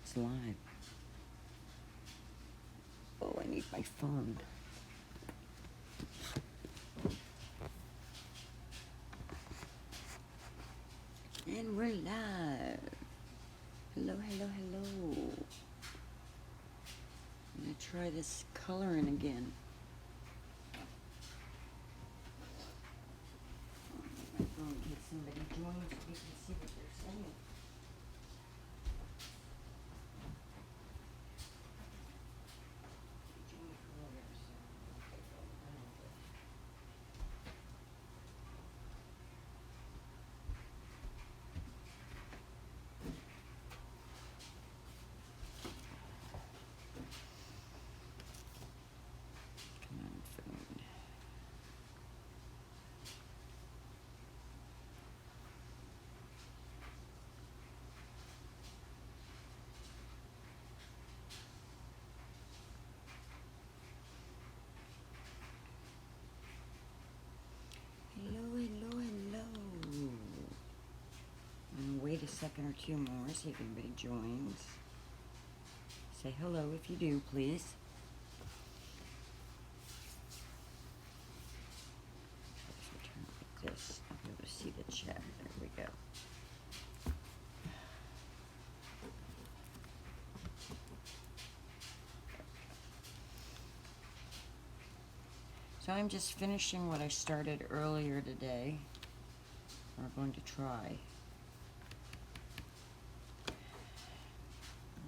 it's live. Oh, I need my phone. And we're live. Hello, hello, hello. I'm gonna try this coloring again. My phone in case somebody joins so we can see what they're saying. Come on, phone. Hello, hello, hello. I'm gonna wait a second or two more, see if anybody joins. Say hello if you do, please. Let's turn it like this. I'll be able to see the chat. There we go. So I'm just finishing what I started earlier today. We're going to try. I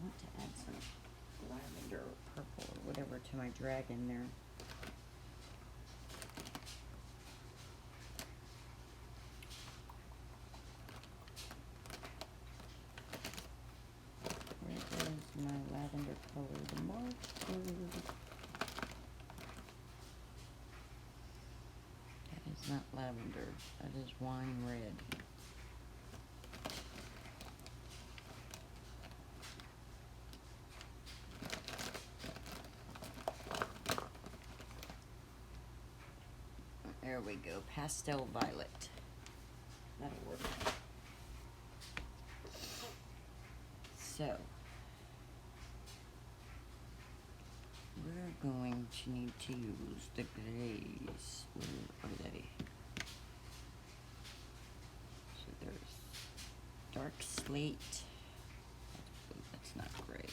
want to add some lavender or purple or whatever to my dragon there. Where is my lavender colored marker? That is not lavender. That is wine red. There we go. Pastel violet. That'll work. So, we're going to need to use the grays. Where are they? So there's dark slate. That's not gray.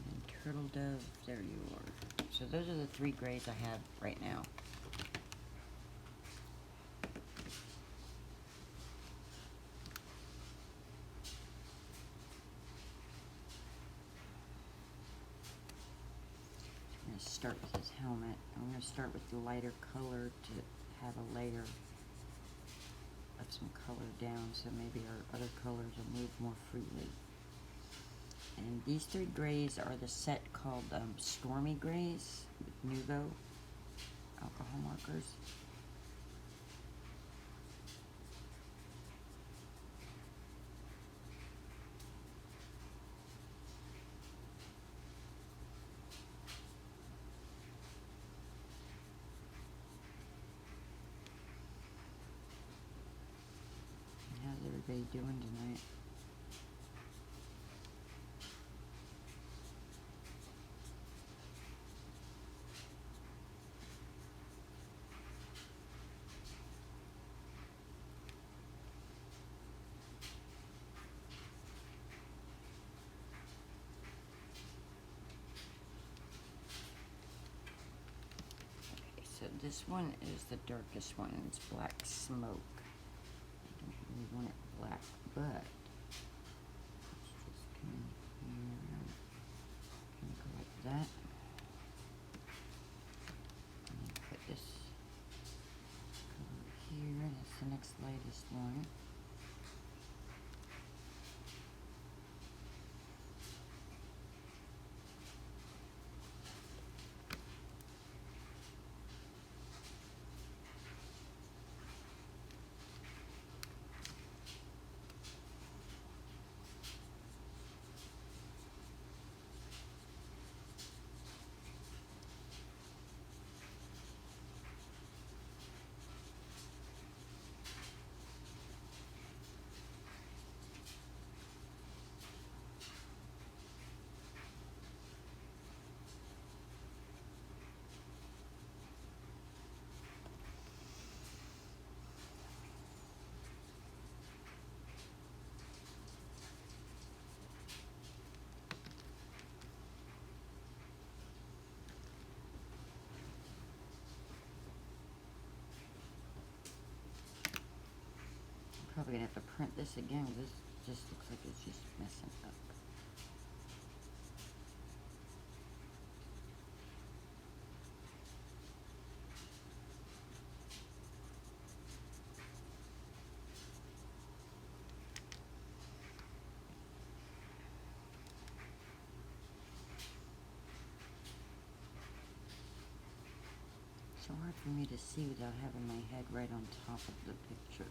And turtle dove, there you are. So those are the three grays I have right now. I'm going to start with his helmet. I'm going to start with the lighter color to have a layer of some color down so maybe our other colors will move more freely. And these three grays are the set called Stormy Grays with Nuvo alcohol markers. How's everybody doing tonight? Okay, so this one is the darkest one. It's black smoke. I don't really want it black, but let's just come in here. Can go like that. And then put this color here. That's the next lightest one. probably gonna have to print this again. This just looks like it's just messing up. So hard for me to see without having my head right on top of the picture.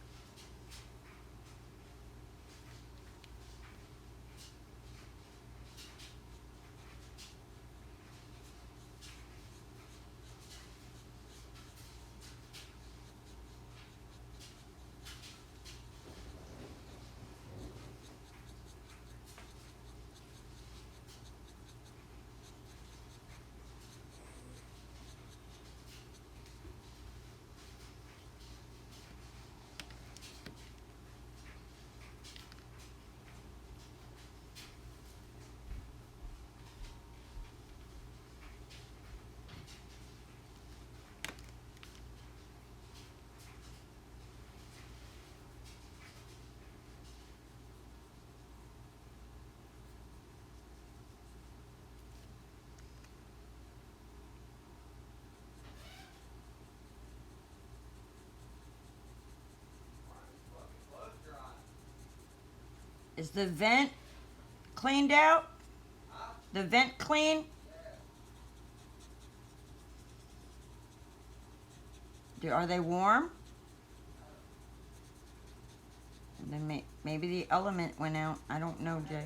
Is the vent cleaned out? The vent clean? Are they warm? And then maybe the element went out. I don't know, Jay.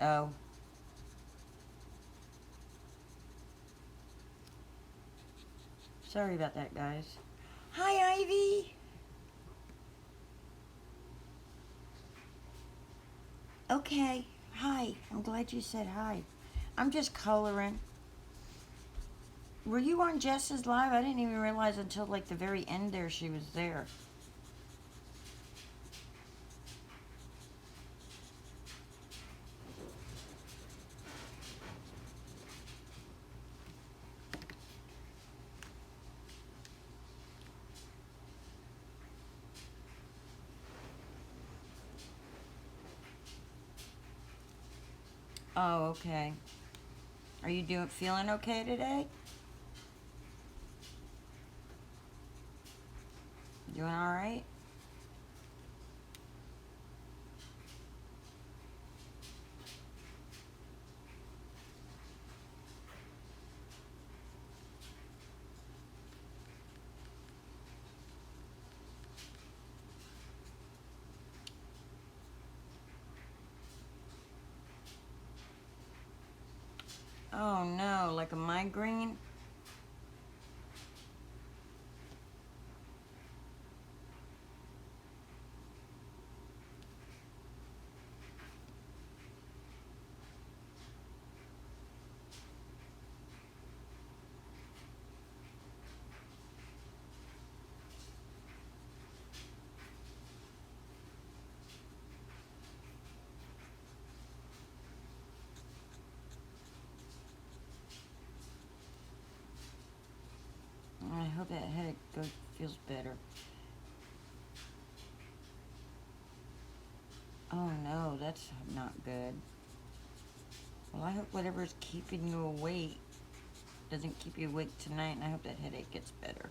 Oh. Sorry about that, guys. Hi, Ivy. Okay. Hi. I'm glad you said hi. I'm just coloring. Were you on Jess's live? I didn't even realize until like the very end there she was there. Oh, okay. Are you feeling okay today? Doing all right? Oh no, like a migraine? I hope that headache feels better. Oh no, that's not good. Well, I hope whatever's keeping you awake doesn't keep you awake tonight, and I hope that headache gets better.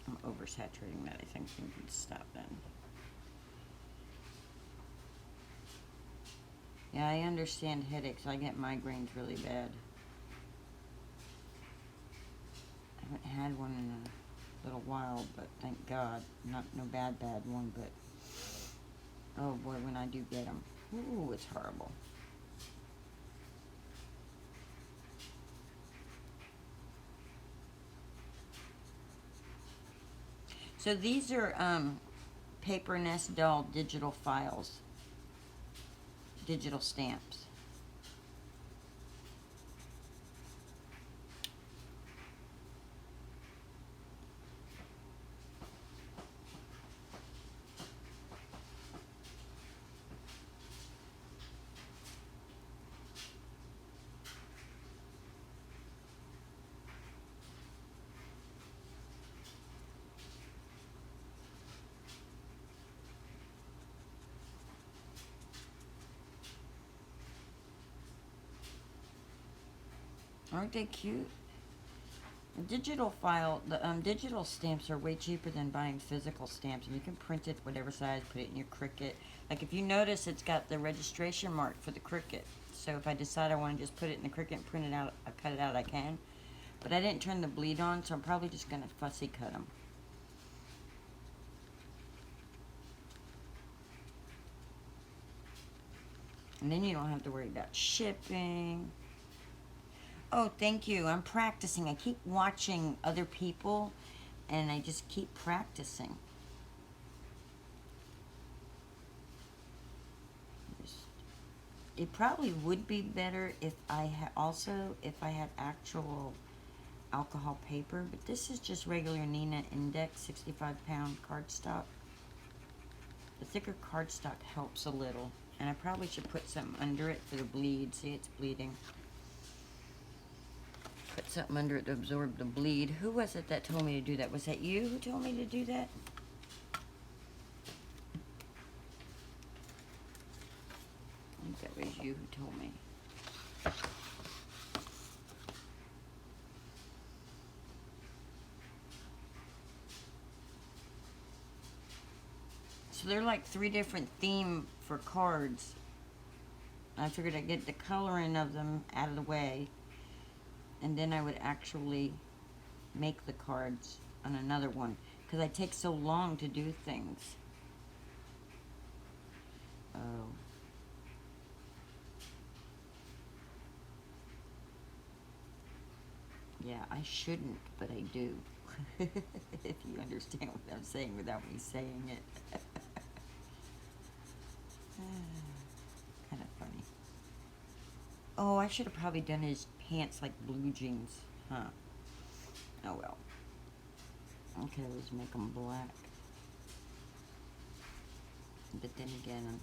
I'm oversaturating that. I think we can stop then. Yeah, I understand headaches. I get migraines really bad. I haven't had one in a little while, but thank God. Not no bad one, but oh boy, when I do get them, ooh, it's horrible. So these are Papernest doll digital files, digital stamps. Aren't they cute? Digital file, the digital stamps are way cheaper than buying physical stamps, and you can print it whatever size, put it in your Cricut. Like if you notice, it's got the registration mark for the Cricut. So if I decide I want to just put it in the Cricut and print it out, I cut it out, I can. But I didn't turn the bleed on, so I'm probably just gonna fussy cut them. And then you don't have to worry about shipping. Oh, thank you. I'm practicing. I keep watching other people, and I just keep practicing. It probably would be better if I had had actual alcohol paper, but this is just regular Nina Index 65-pound cardstock. The thicker cardstock helps a little, and I probably should put something under it for the bleed. See, it's bleeding. Put something under it to absorb the bleed. Who was it that told me to do that? Was that you who told me to do that? I think that was you who told me. So they're like 3 different themes for cards. I figured I'd get the coloring of them out of the way, and then I would actually make the cards on another one, because I take so long to do things. Oh. Yeah, I shouldn't, but I do. If you understand what I'm saying without me saying it. Kind of funny. Oh, I should have probably done his pants like blue jeans, huh? Oh well. Okay, let's make them black. But then again,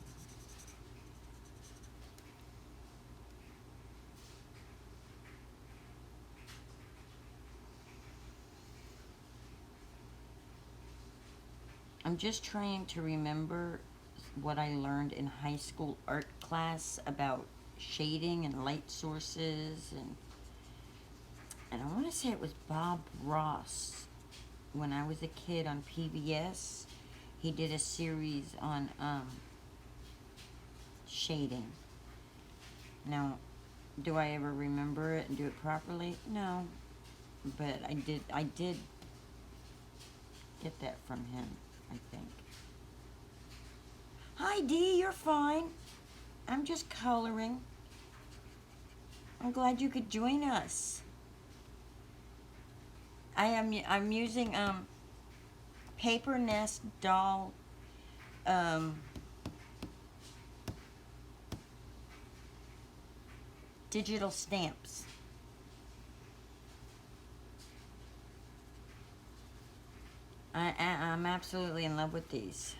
I'm just trying to remember what I learned in high school art class about shading and light sources, and I want to say it was Bob Ross. When I was a kid on PBS, he did a series on shading. Now, do I ever remember it and do it properly? No, but I did get that from him, I think. Hi Dee, you're fine. I'm just coloring. I'm glad you could join us. I'm using Papernest doll digital stamps. I'm absolutely in love with these.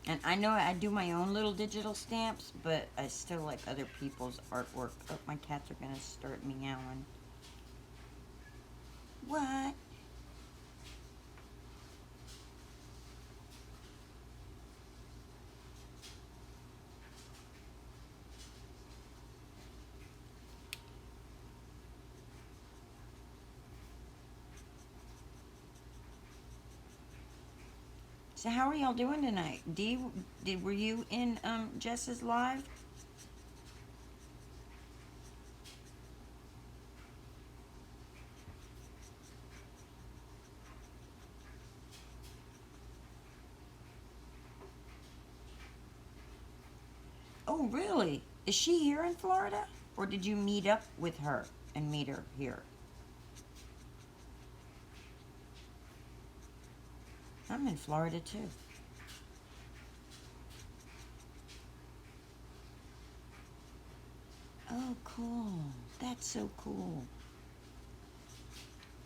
And I know I do my own little digital stamps, but I still like other people's artwork. Oh, my cats are going to start meowing. What? So how are y'all doing tonight? Dee, were you in Jess's live? Oh, really? Is she here in Florida? Or did you meet up with her and meet her here? I'm in Florida too. Oh, cool. That's so cool.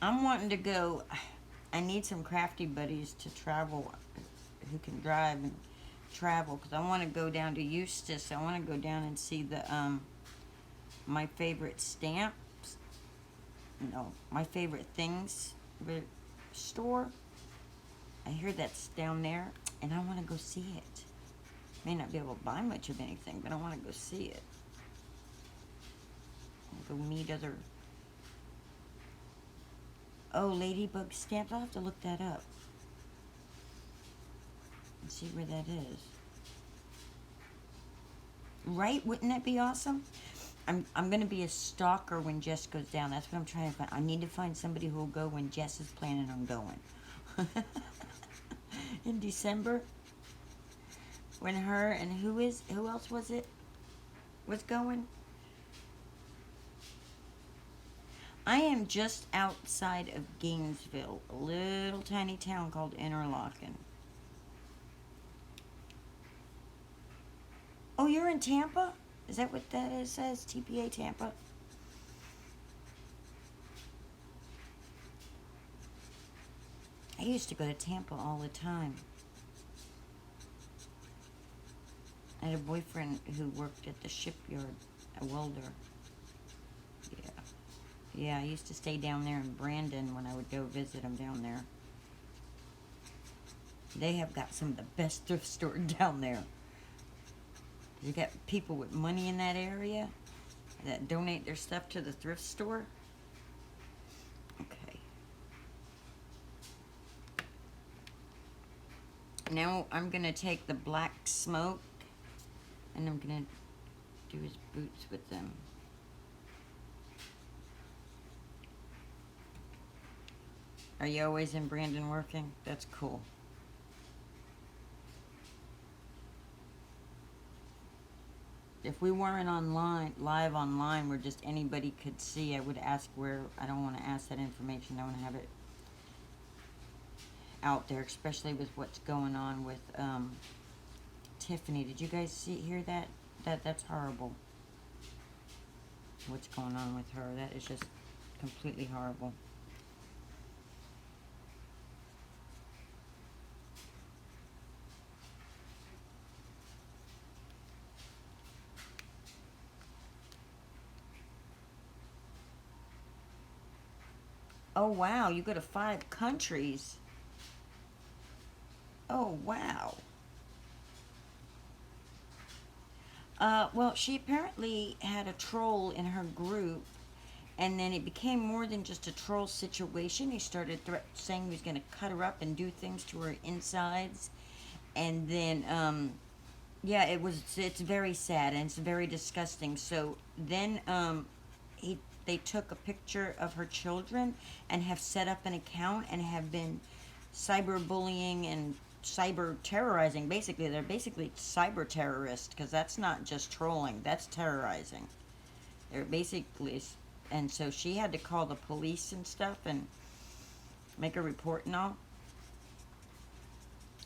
I'm wanting to go. I need some crafty buddies to travel who can drive and travel, because I want to go down to Eustis. I want to go down and see the my favorite stamps. No, my favorite things store. I hear that's down there, and I want to go see it. May not be able to buy much of anything, but I want to go see it. go meet other... Oh, ladybug stamps. I'll have to look that up and see where that is. Right? Wouldn't that be awesome? I'm going to be a stalker when Jess goes down. That's what I'm trying to find. I need to find somebody who will go when Jess is planning on going. In December. When her and who else was it? Was going? I am just outside of Gainesville, a little tiny town called Interlaken. Oh, you're in Tampa? Is that what that is, says? TPA Tampa? I used to go to Tampa all the time. I had a boyfriend who worked at the shipyard, a welder. Yeah. Yeah, I used to stay down there in Brandon when I would go visit him down there. They have got some of the best thrift stores down there. You got people with money in that area that donate their stuff to the thrift store. Okay. Now I'm going to take the black smoke and I'm going to do his boots with them. Are you always in Brandon working? That's cool. If we weren't live online, where just anybody could see, I would ask where. I don't want to ask that information. I want to have it out there, especially with what's going on with Tiffany. Did you guys hear that? That's horrible. What's going on with her? That is just completely horrible. Oh, wow. You go to 5 countries. Oh, wow. Well, she apparently had a troll in her group, and then it became more than just a troll situation. He started saying he was going to cut her up and do things to her insides. And then, yeah, it's very sad, and it's very disgusting. So then, they took a picture of her children and have set up an account and have been cyberbullying and cyber terrorizing. Basically, they're basically cyber terrorists, because that's not just trolling, that's terrorizing. They're basically, and so she had to call the police and stuff and make a report and all.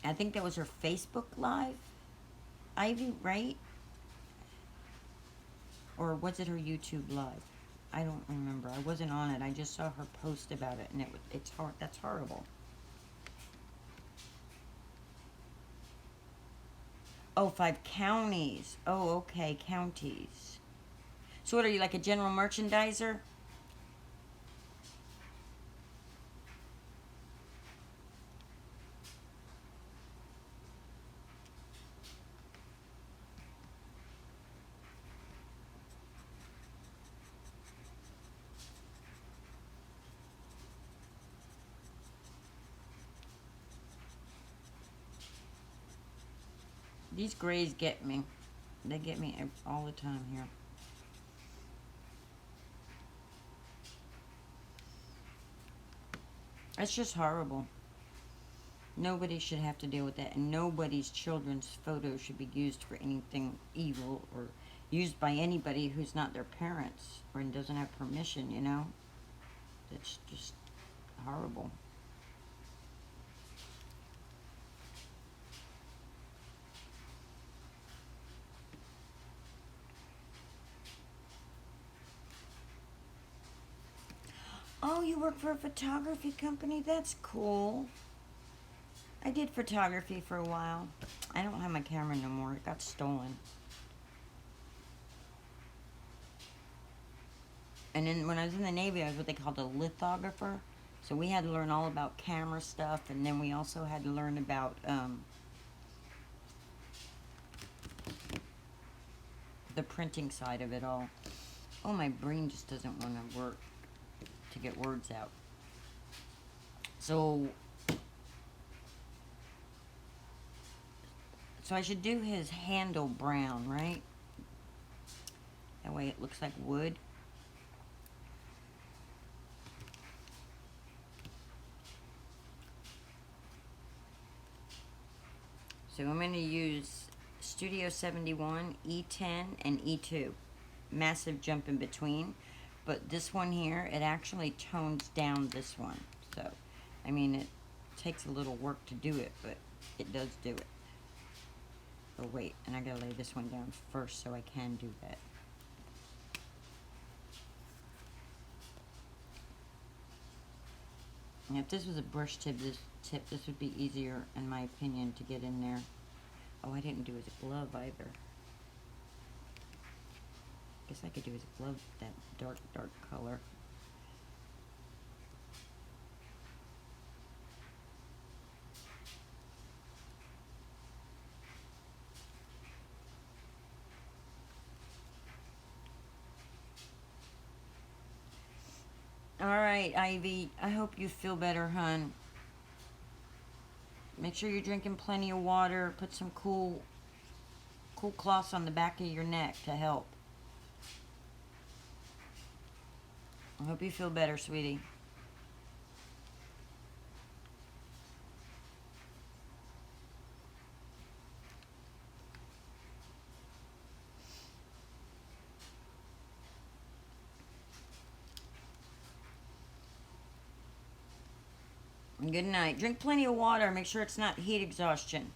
I think that was her Facebook Live, Ivy, right? Or was it her YouTube Live? I don't remember. I wasn't on it. I just saw her post about it, and it's hard. That's horrible. Oh, 5 counties. Oh, okay, counties. So what are you, like a general merchandiser? These grays get me. They get me all the time here. It's just horrible. Nobody should have to deal with that, and nobody's children's photos should be used for anything evil or used by anybody who's not their parents or doesn't have permission, you know? It's just horrible. Oh, you work for a photography company? That's cool. I did photography for a while. I don't have my camera no more. It got stolen. And then when I was in the Navy, I was what they called a lithographer. So we had to learn all about camera stuff, and then we also had to learn about the printing side of it all. Oh, my brain just doesn't want to work to get words out. So I should do his handle brown, right? That way it looks like wood. So I'm going to use Studio 71, E10, and E2. Massive jump in between. But this one here, it actually tones down this one. So, I mean, it takes a little work to do it, but it does do it. Oh, wait, and I gotta lay this one down first so I can do that. And if this was a brush tip, this would be easier, in my opinion, to get in there. Oh, I didn't do his glove either. Guess I could do his glove, that dark color. Alright, Ivy, I hope you feel better, hun. Make sure you're drinking plenty of water. Put some cool cloths on the back of your neck to help. I hope you feel better, sweetie. Good night. Drink plenty of water. Make sure it's not heat exhaustion.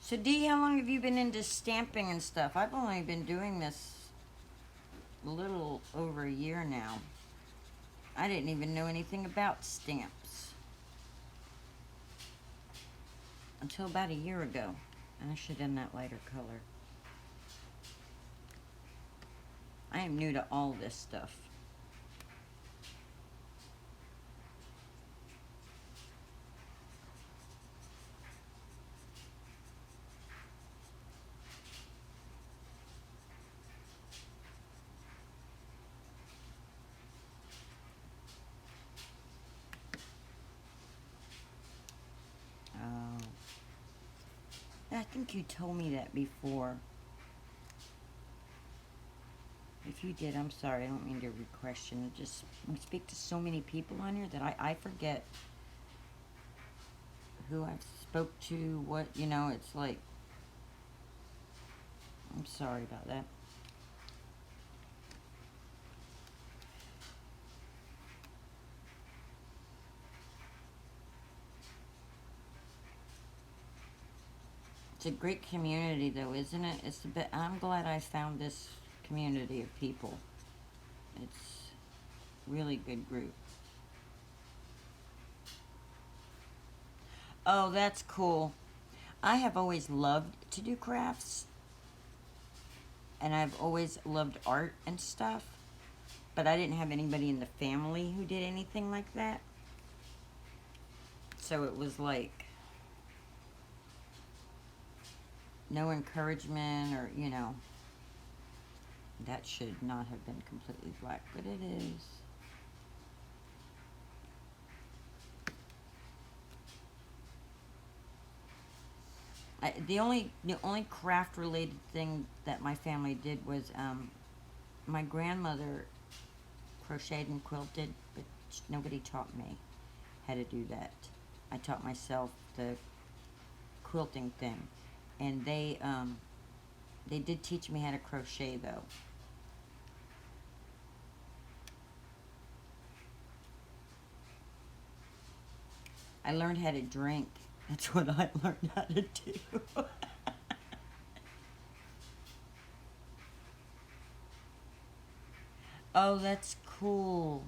So Dee, how long have you been into stamping and stuff? I've only been doing this a little over a year now. I didn't even know anything about stamps until about a year ago. And I should have done that lighter color. I am new to all this stuff. I think you told me that before. If you did, I'm sorry. I don't mean to re-question. Just I speak to so many people on here that I forget who I've spoke to, what, you know, it's like, I'm sorry about that. It's a great community, though, isn't it? It's the best. I'm glad I found this community of people. It's really good group. Oh, that's cool. I have always loved to do crafts, and I've always loved art and stuff, but I didn't have anybody in the family who did anything like that. So it was like no encouragement, or, you know, that should not have been completely black, but it is. The only craft related thing that my family did was my grandmother crocheted and quilted, but nobody taught me how to do that. I taught myself the quilting thing, and they did teach me how to crochet, though. I learned how to drink. That's what I learned how to do. Oh, that's cool.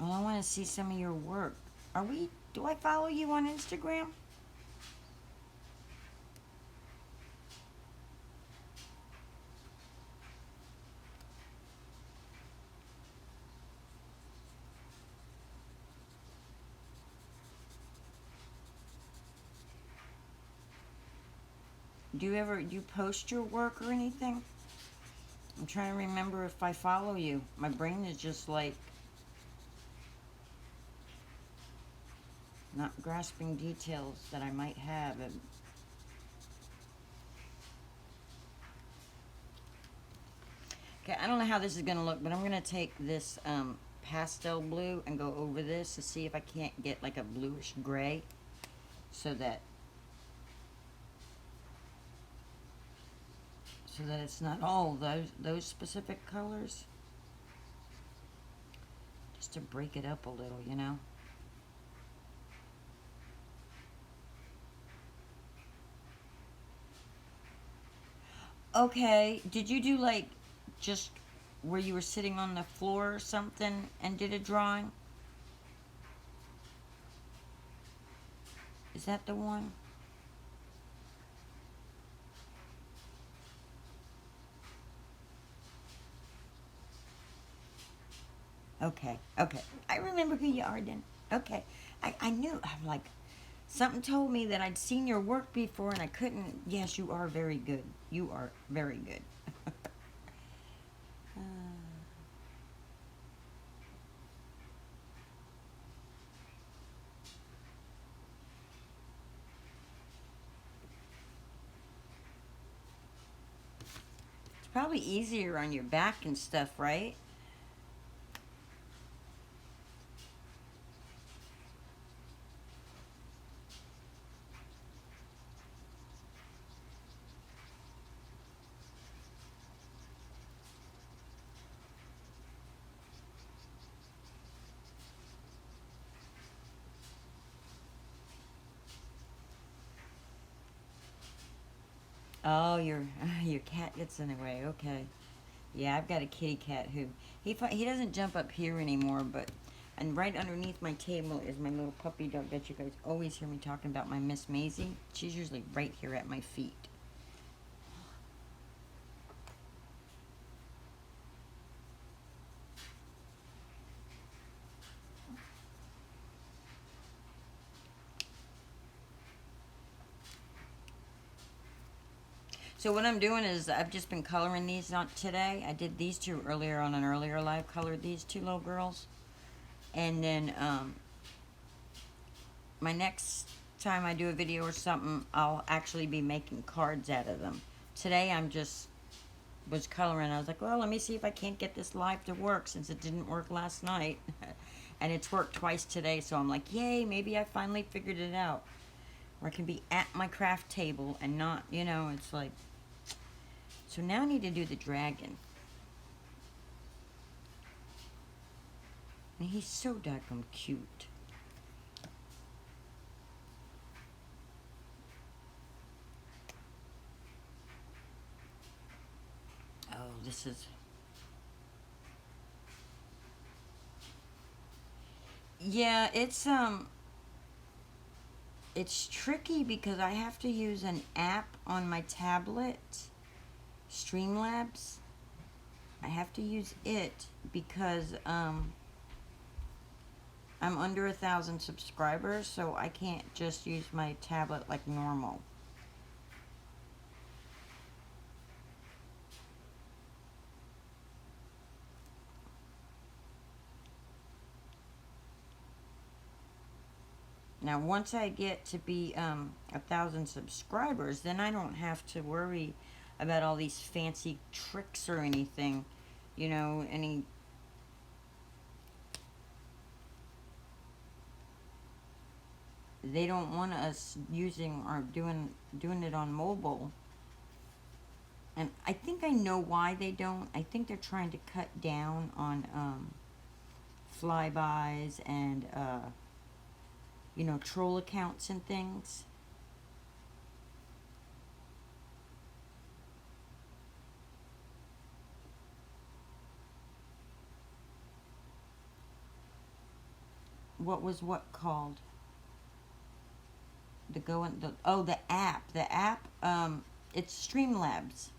Well, I want to see some of your work. Do I follow you on Instagram? Do you post your work or anything? I'm trying to remember if I follow you. My brain is just like not grasping details that I might have. Okay, I don't know how this is gonna look, but I'm gonna take this pastel blue and go over this to see if I can't get like a bluish gray, so that it's not all those specific colors. Just to break it up a little, you know. Okay, did you do like just where you were sitting on the floor or something and did a drawing? Is that the one? Okay, okay. I remember who you are then. Okay. I knew. I'm like, something told me that I'd seen your work before and I couldn't. Yes, you are very good. You are very good. uh, it's probably easier on your back and stuff, right? Oh, your cat gets in the way. Okay. Yeah, I've got a kitty cat who he doesn't jump up here anymore, but and right underneath my table is my little puppy dog that you guys always hear me talking about, my Miss Maisie. She's usually right here at my feet. So what I'm doing is I've just been coloring these on today. I did these two earlier on an earlier live, colored these two little girls. And then my next time I do a video or something, I'll actually be making cards out of them. Today I'm just was coloring. I was like, well, let me see if I can't get this live to work since it didn't work last night. And it's worked twice today, so I'm like, yay, maybe I finally figured it out. Or I can be at my craft table and not, you know, it's like... So now I need to do the dragon. And he's so daggum cute. Oh, this is... Yeah, it's tricky because I have to use an app on my tablet, Streamlabs. I have to use it because I'm under 1,000 subscribers, so I can't just use my tablet like normal. Now, once I get to be 1,000 subscribers, then I don't have to worry about all these fancy tricks or anything. You know, any... They don't want us using or doing it on mobile. And I think I know why they don't. I think they're trying to cut down on flybys and you know, troll accounts and things. what was what called? The app. The app, it's Streamlabs.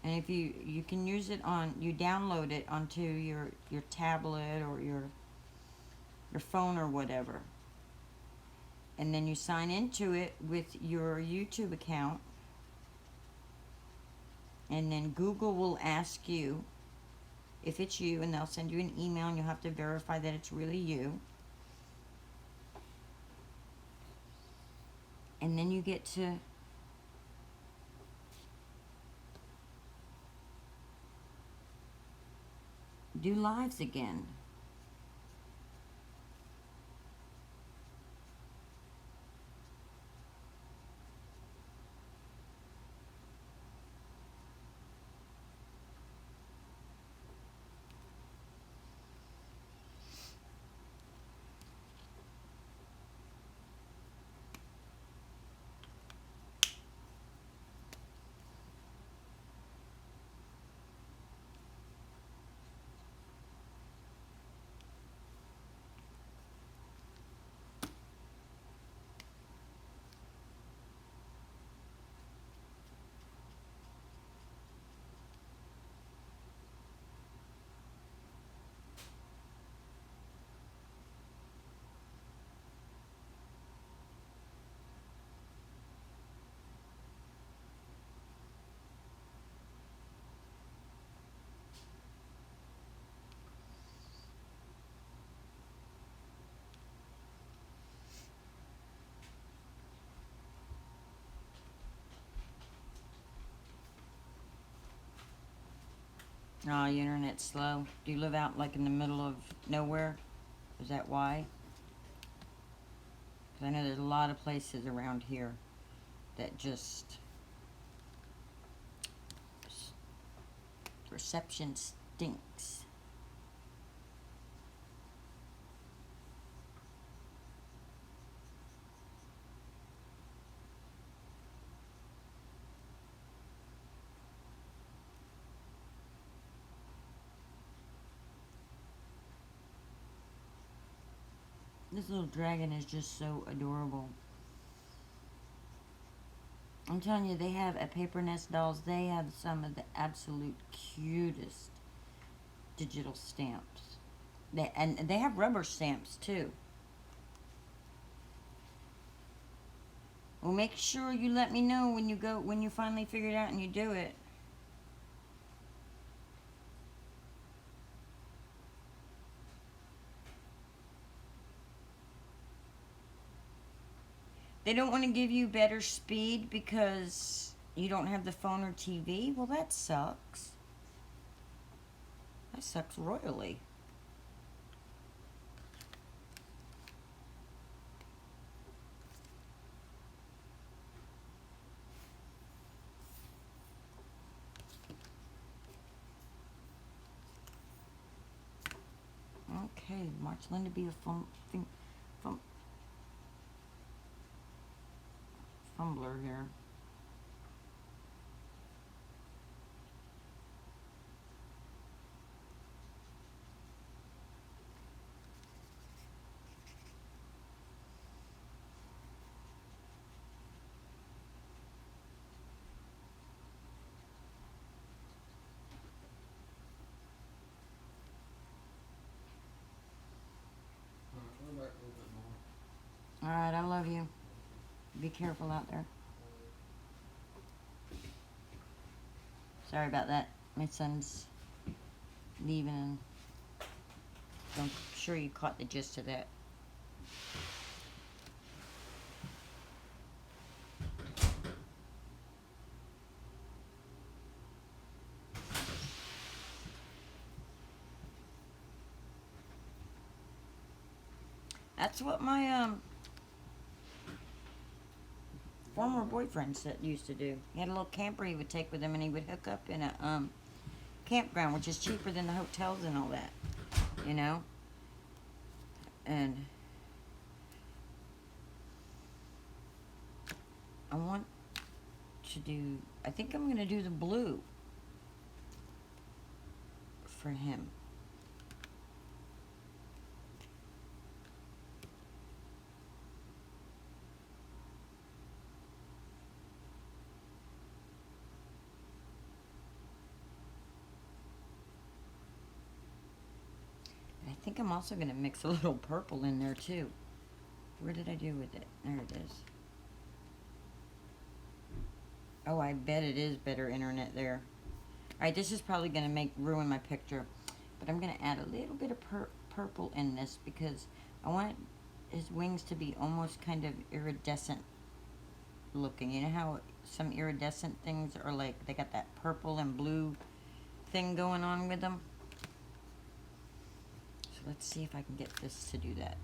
And if you can use it on, you download it onto your tablet or your phone or whatever. And then you sign into it with your YouTube account. And then Google will ask you if it's you, and they'll send you an email, and you'll have to verify that it's really you. And then you get to do lives again. Oh, your internet's slow. Do you live out like in the middle of nowhere? Is that why? Because I know there's a lot of places around here that just reception stinks. This little dragon is just so adorable. I'm telling you, they have at Papernest Dolls, they have some of the absolute cutest digital stamps. And they have rubber stamps too. Well, make sure you let me know when you finally figure it out and you do it. They don't want to give you better speed because you don't have the phone or TV. Well, that sucks. That sucks royally. Okay, March Linda be a fumbler here. Alright, I love you. Be careful out there. Sorry about that. My son's leaving, and I'm sure you caught the gist of that. That's what my former boyfriend used to do. He had a little camper he would take with him, and he would hook up in a campground, which is cheaper than the hotels and all that, you know. And I want to do, I think I'm gonna do the blue for him. think I'm also going to mix a little purple in there too. Where did I do with it? There it is. Oh, I bet it is better internet there. Alright, this is probably going to ruin my picture. But I'm going to add a little bit of purple in this because I want his wings to be almost kind of iridescent looking. You know how some iridescent things are like, they got that purple and blue thing going on with them? So let's see if I can get this to do that.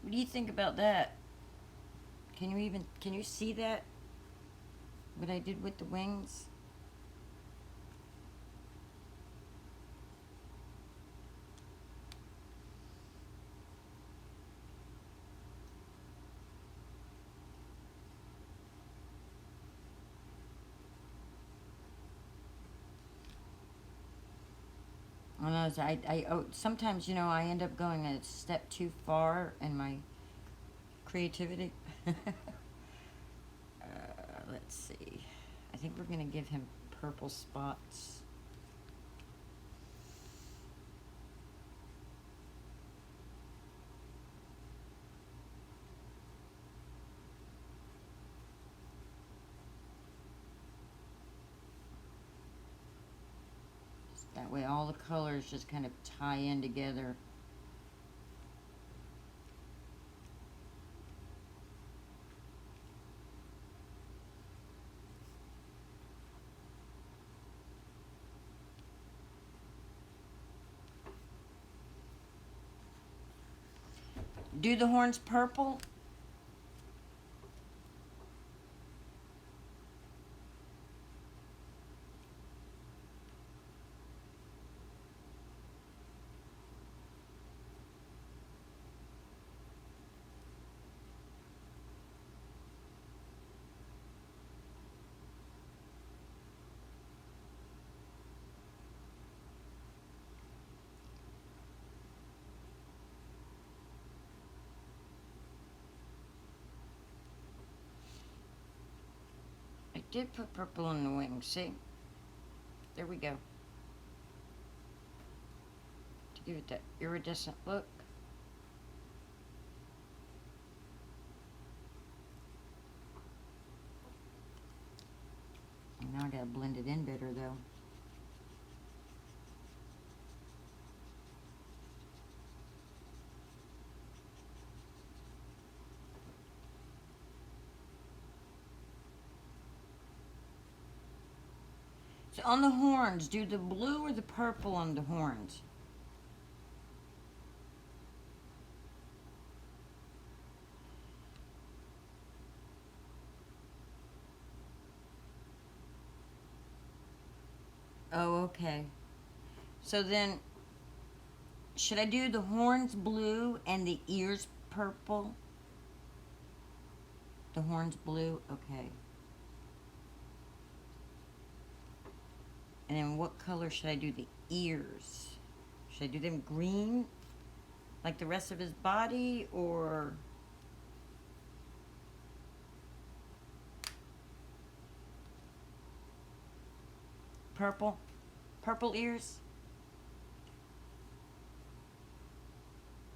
What do you think about that? Can you see that? What I did with the wings? Sometimes, I end up going a step too far in my creativity. Let's see. I think we're going to give him purple spots. That way all the colors just kind of tie in together. Do the horns purple. I did put purple on the wings, see? There we go. To give it that iridescent look. And now I gotta blend it in better though. So on the horns, do the blue or the purple on the horns? Oh, okay. So then, should I do the horns blue and the ears purple? The horns blue? Okay. And then what color should I do the ears? Should I do them green? Like the rest of his body, or... purple? Purple ears?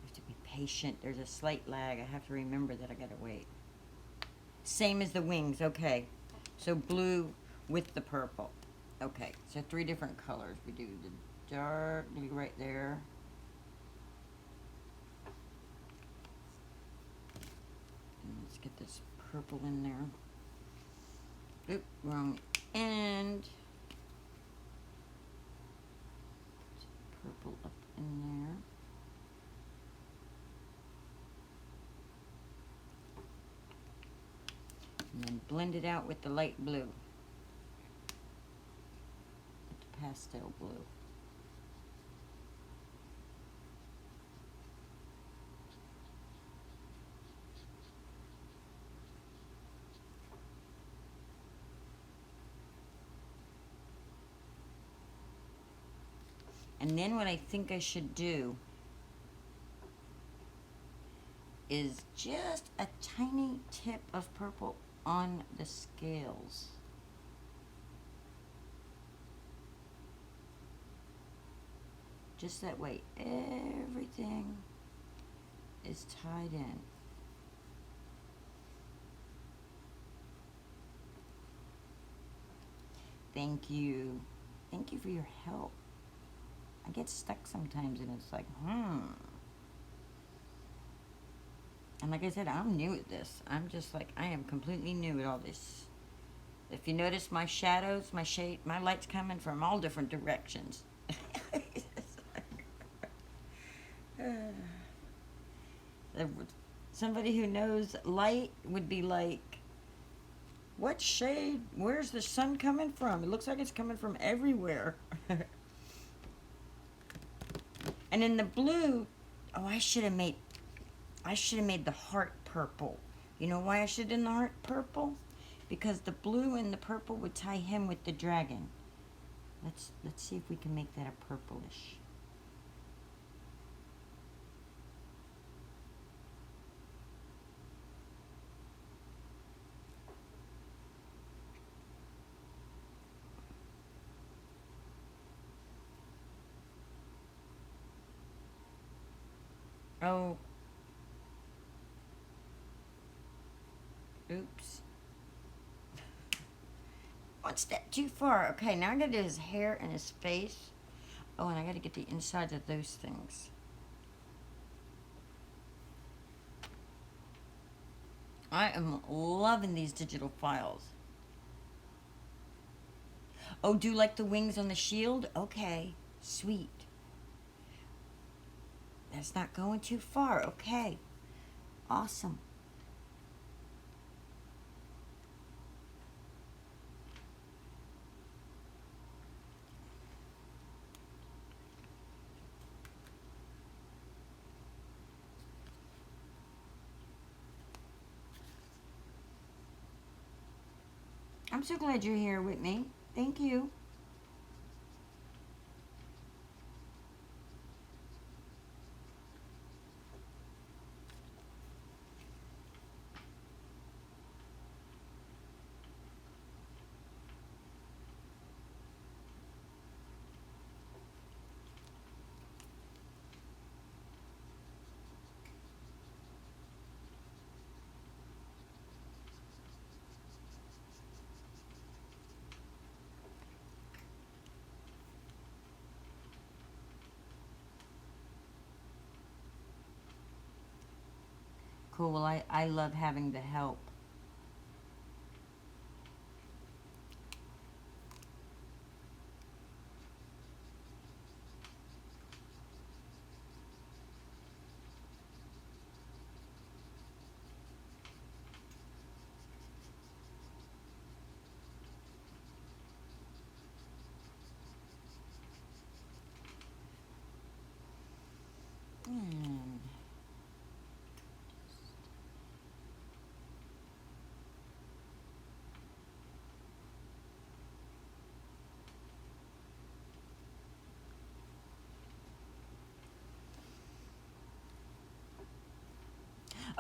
I have to be patient. There's a slight lag. I have to remember that I gotta wait. Same as the wings, okay. So blue with the purple. Okay, so 3 different colors. We do the dark blue right there. And let's get this purple in there. Oop, wrong end. purple up in there. And then blend it out with the light blue. With the pastel blue. And then what I think I should do is just a tiny tip of purple on the scales. Just that way everything is tied in. Thank you. Thank you for your help. I get stuck sometimes and it's like, And like I said, I'm new at this. I'm just like, I am completely new at all this. If you notice my shadows, my shade, my light's coming from all different directions. Somebody who knows light would be like, what shade? Where's the sun coming from? It looks like it's coming from everywhere. And in the blue, oh, I should have made the heart purple. You know why I should have done the heart purple? Because the blue and the purple would tie him with the dragon. Let's see if we can make that a purplish. Oh. Oops. One step too far. Okay, now I gotta do his hair and his face. Oh, and I gotta get the insides of those things. I am loving these digital files. Oh, do you like the wings on the shield? Okay, sweet. That's not going too far. Okay, awesome. I'm so glad you're here with me. Thank you. Cool. Well, I love having the help.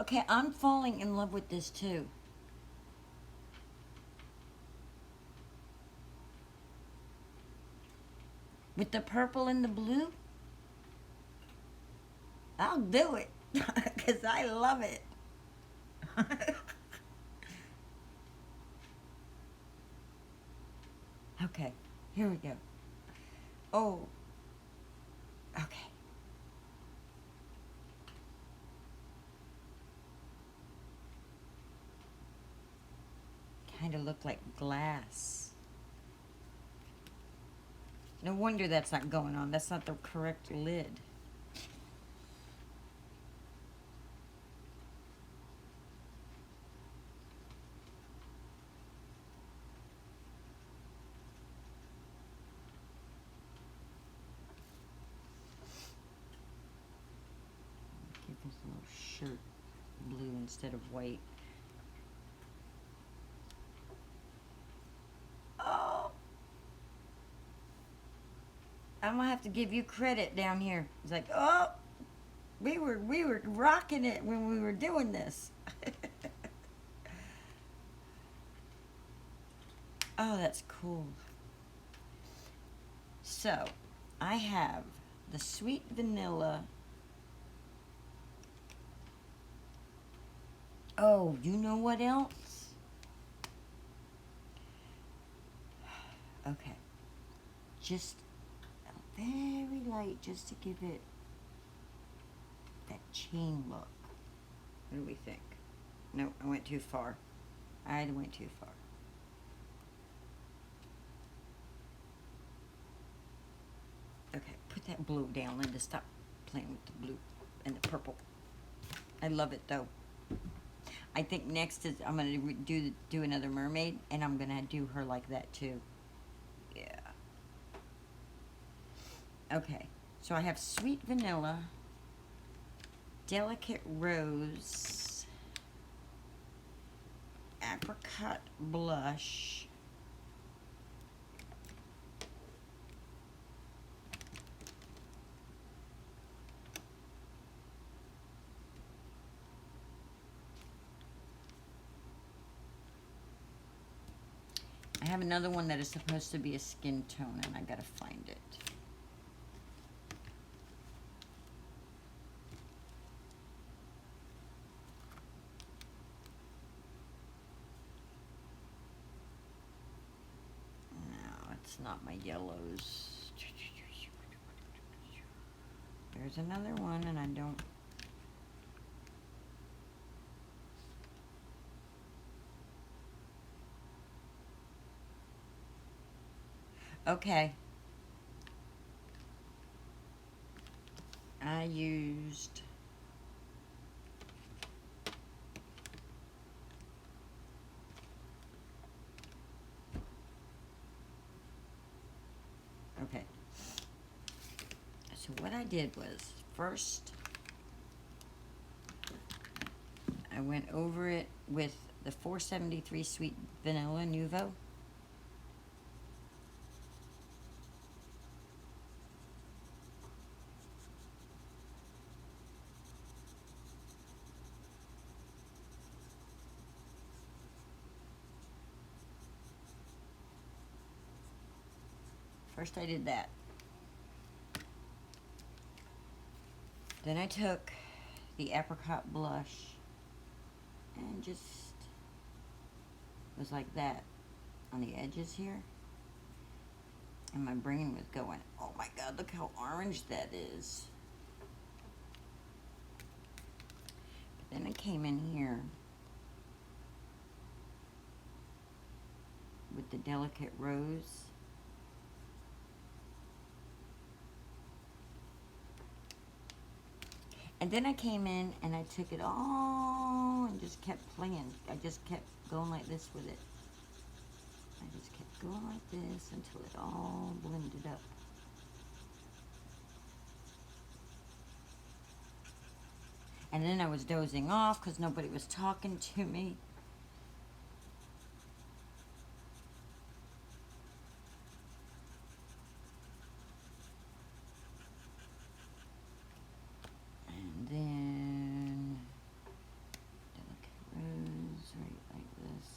Okay, I'm falling in love with this too. With the purple and the blue, I'll do it because I love it. Okay, here we go. Oh, okay. Kind of look like glass. No wonder that's not going on. That's not the correct lid. Give this little shirt blue instead of white. Oh! I'm gonna have to give you credit down here. It's like, oh, we were rocking it when we were doing this. Oh, that's cool. So, I have the sweet vanilla. Oh, you know what else? Okay. Just very light, just to give it that chain look. What do we think? No, I went too far. I went too far. Okay, put that blue down, Linda. Stop playing with the blue and the purple. I love it though. I think next is I'm gonna do another mermaid, and I'm gonna do her like that too. Yeah. Okay, so I have sweet vanilla, delicate rose, apricot blush, I have another one that is supposed to be a skin tone, and I gotta find it. No, it's not my yellows. There's another one, and I don't... Okay. I used... Okay. So what I did was, first, I went over it with the 473 Sweet Vanilla Nuvo. First I did that. Then I took the apricot blush and just was like that on the edges here. And my brain was going, oh my God, look how orange that is. But then I came in here with the delicate rose. And then I came in and I took it all and just kept playing. I just kept going like this with it. I just kept going like this until it all blended up. And then I was dozing off because nobody was talking to me. And then delicate rose right like this.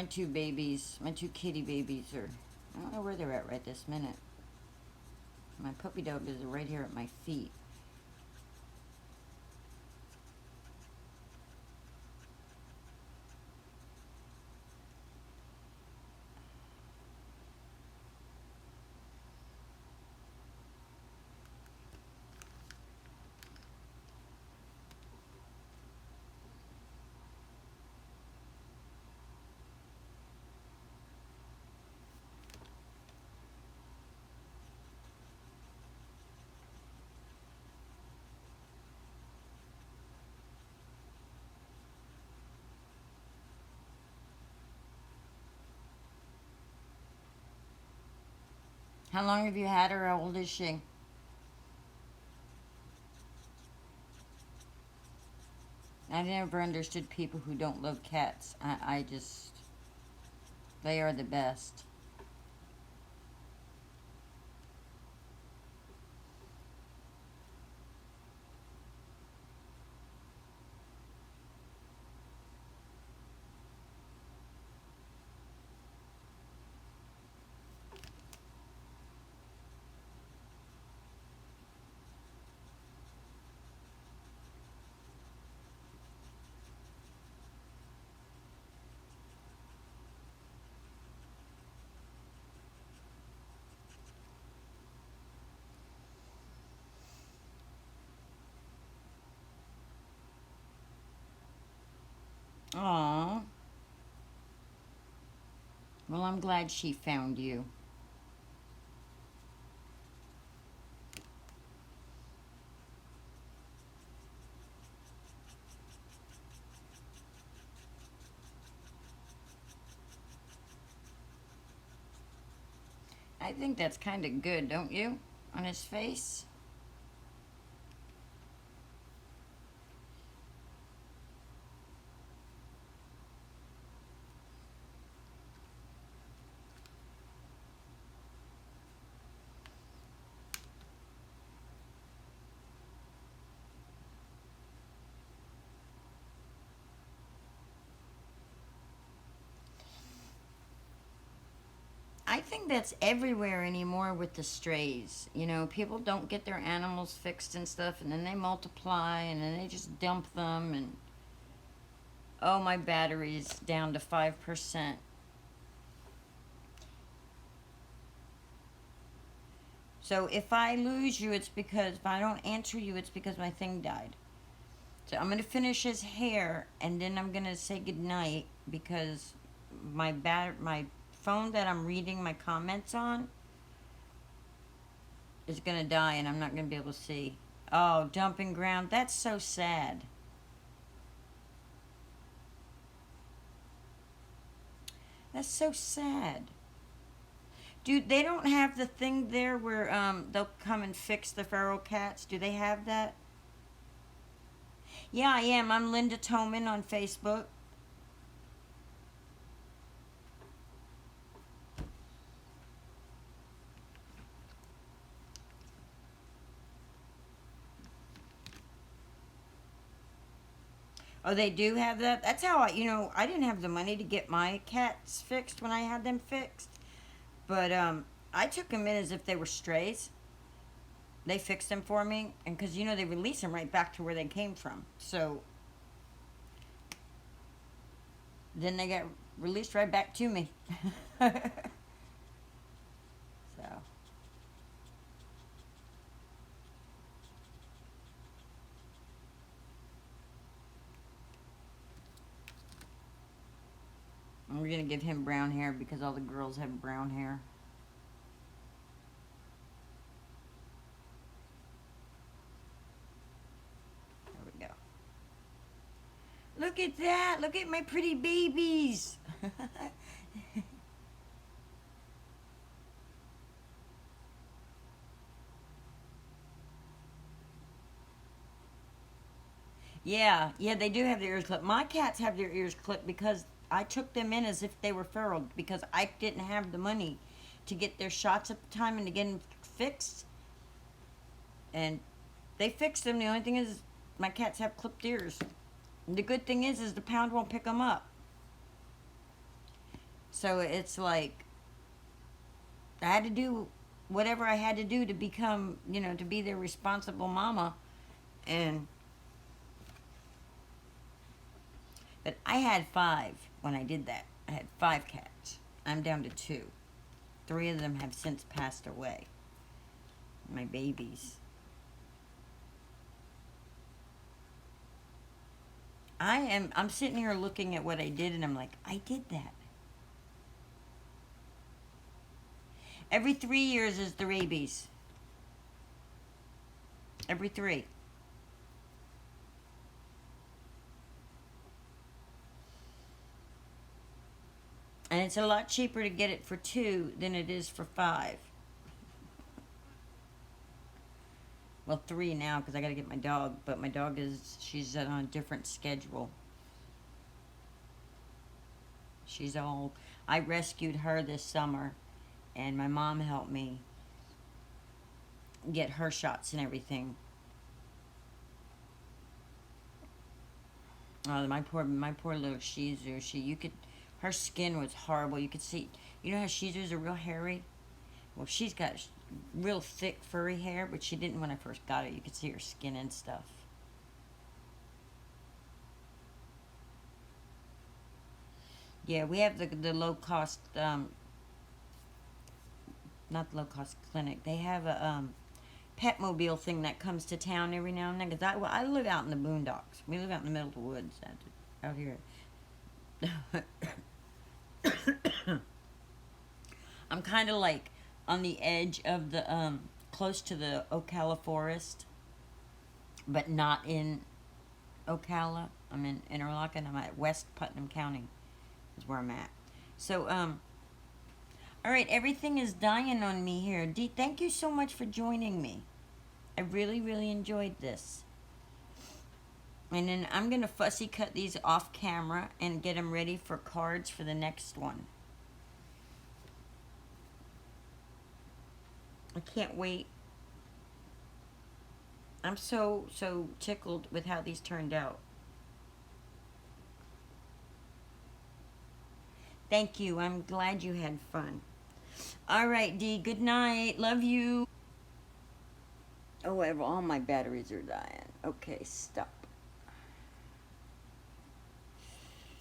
my two babies, my two kitty babies are, I don't know where they're at right this minute. My puppy dog is right here at my feet. How long have you had her? How old is she? I never understood people who don't love cats. I just, they are the best. Aw. Well, I'm glad she found you. I think that's kind of good, don't you? On his face? I think that's everywhere anymore with the strays. You know, people don't get their animals fixed and stuff, and then they multiply, and then they just dump them, and oh, my battery's down to 5%. So if I lose you, it's because, if I don't answer you, it's because my thing died. So I'm going to finish his hair, and then I'm going to say goodnight, because my phone that I'm reading my comments on is going to die, and I'm not going to be able to see. Oh, dumping ground. That's so sad. That's so sad. Dude, they don't have the thing there where they'll come and fix the feral cats. Do they have that? Yeah, I am. I'm Linda Toman on Facebook. Oh, they do have that? That's how I didn't have the money to get my cats fixed when I had them fixed. But I took them in as if they were strays. They fixed them for me. And because, they release them right back to where they came from. So then they got released right back to me. So. And we're going to give him brown hair because all the girls have brown hair. There we go. Look at that. Look at my pretty babies. Yeah, they do have their ears clipped. My cats have their ears clipped because I took them in as if they were feral because I didn't have the money to get their shots at the time and to get them fixed. And they fixed them. The only thing is my cats have clipped ears. And the good thing is the pound won't pick them up. So it's like I had to do whatever I had to do to become, to be their responsible mama. And but I had 5 when I did that. I had 5 cats. I'm down to 2. 3 of them have since passed away. My babies. I'm sitting here looking at what I did and I'm like, I did that. Every 3 years is the rabies. Every 3. And it's a lot cheaper to get it for 2 than it is for 5. Well, 3 now because I got to get my dog. But my dog she's on a different schedule. I rescued her this summer. And my mom helped me get her shots and everything. Oh, my poor little Shih Tzu. Her skin was horrible. You could see, how Shih Tzus are real hairy? Well, she's got real thick, furry hair, but she didn't when I first got her. You could see her skin and stuff. Yeah, we have the low cost, not the low cost clinic. They have a pet mobile thing that comes to town every now and then. Because I live out in the boondocks. We live out in the middle of the woods out here. I'm kind of like on the edge of the close to the Ocala forest, but not in Ocala. I'm in Interlochen. I'm at West Putnam County is where I'm at. So all right, everything is dying on me here. Dee, thank you so much for joining me. I really, really enjoyed this. And then I'm going to fussy cut these off camera and get them ready for cards for the next one. I can't wait. I'm so tickled with how these turned out. Thank you. I'm glad you had fun. All right, Dee. Good night. Love you. Oh, all my batteries are dying. Okay, stop.